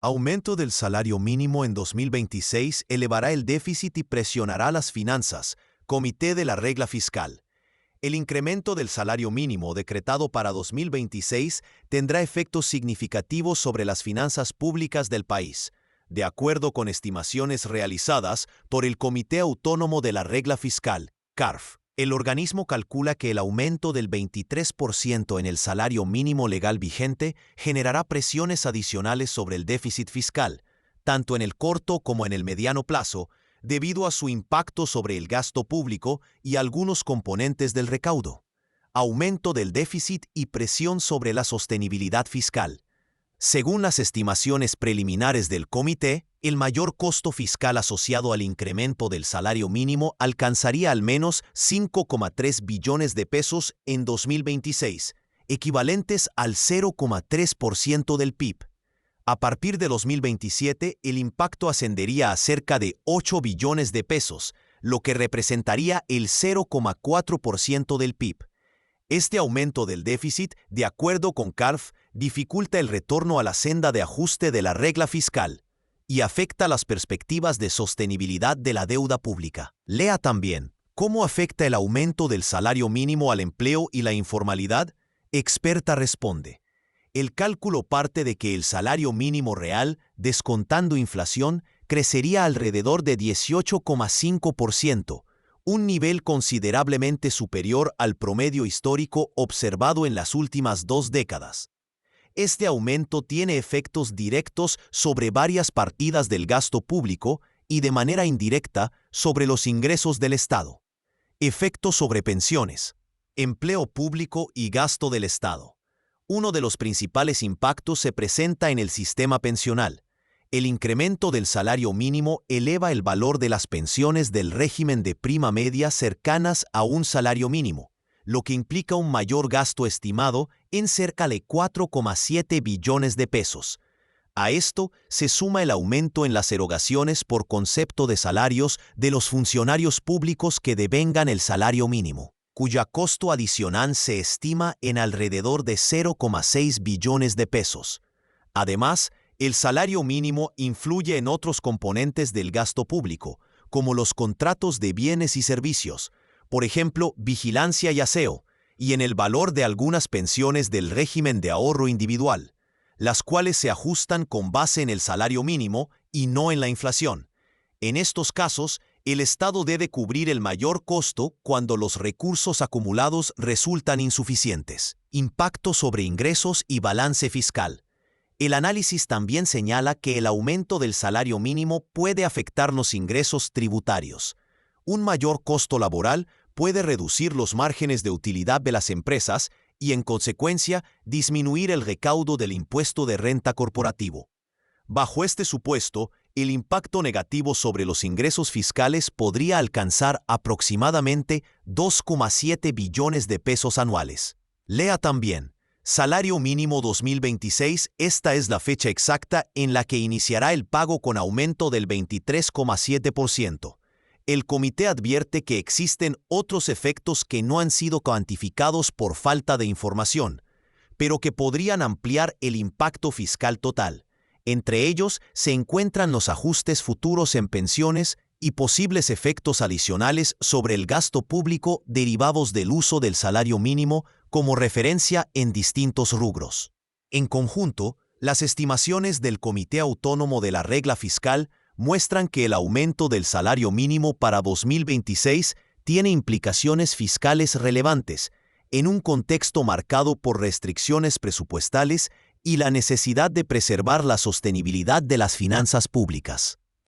Aumento del salario mínimo en 2026 elevará el déficit y presionará las finanzas. Comité de la Regla Fiscal. El incremento del salario mínimo decretado para 2026 tendrá efectos significativos sobre las finanzas públicas del país, de acuerdo con estimaciones realizadas por el Comité Autónomo de la Regla Fiscal, CARF. El organismo calcula que el aumento del 23% en el salario mínimo legal vigente generará presiones adicionales sobre el déficit fiscal, tanto en el corto como en el mediano plazo, debido a su impacto sobre el gasto público y algunos componentes del recaudo. Aumento del déficit y presión sobre la sostenibilidad fiscal. Según las estimaciones preliminares del comité, el mayor costo fiscal asociado al incremento del salario mínimo alcanzaría al menos 5,3 billones de pesos en 2026, equivalentes al 0,3% del PIB. A partir de 2027, el impacto ascendería a cerca de 8 billones de pesos, lo que representaría el 0,4% del PIB. Este aumento del déficit, de acuerdo con CARF, dificulta el retorno a la senda de ajuste de la regla fiscal y afecta las perspectivas de sostenibilidad de la deuda pública. Lea también, ¿cómo afecta el aumento del salario mínimo al empleo y la informalidad? Experta responde. El cálculo parte de que el salario mínimo real, descontando inflación, crecería alrededor de 18,5%, un nivel considerablemente superior al promedio histórico observado en las últimas 2 décadas. Este aumento tiene efectos directos sobre varias partidas del gasto público y de manera indirecta sobre los ingresos del Estado. Efectos sobre pensiones, empleo público y gasto del Estado. Uno de los principales impactos se presenta en el sistema pensional. El incremento del salario mínimo eleva el valor de las pensiones del régimen de prima media cercanas a un salario mínimo, lo que implica un mayor gasto estimado en cerca de 4,7 billones de pesos. A esto se suma el aumento en las erogaciones por concepto de salarios de los funcionarios públicos que devengan el salario mínimo, cuya costo adicional se estima en alrededor de 0,6 billones de pesos. Además, el salario mínimo influye en otros componentes del gasto público, como los contratos de bienes y servicios, por ejemplo, vigilancia y aseo, y en el valor de algunas pensiones del régimen de ahorro individual, las cuales se ajustan con base en el salario mínimo y no en la inflación. En estos casos, el Estado debe cubrir el mayor costo cuando los recursos acumulados resultan insuficientes. Impacto sobre ingresos y balance fiscal. El análisis también señala que el aumento del salario mínimo puede afectar los ingresos tributarios. Un mayor costo laboral puede reducir los márgenes de utilidad de las empresas y, en consecuencia, disminuir el recaudo del impuesto de renta corporativo. Bajo este supuesto, el impacto negativo sobre los ingresos fiscales podría alcanzar aproximadamente 2,7 billones de pesos anuales. Lea también. Salario mínimo 2026, esta es la fecha exacta en la que iniciará el pago con aumento del 23,7%. El comité advierte que existen otros efectos que no han sido cuantificados por falta de información, pero que podrían ampliar el impacto fiscal total. Entre ellos se encuentran los ajustes futuros en pensiones y posibles efectos adicionales sobre el gasto público derivados del uso del salario mínimo como referencia en distintos rubros. En conjunto, las estimaciones del Comité Autónomo de la Regla Fiscal muestran que el aumento del salario mínimo para 2026 tiene implicaciones fiscales relevantes, en un contexto marcado por restricciones presupuestales y la necesidad de preservar la sostenibilidad de las finanzas públicas.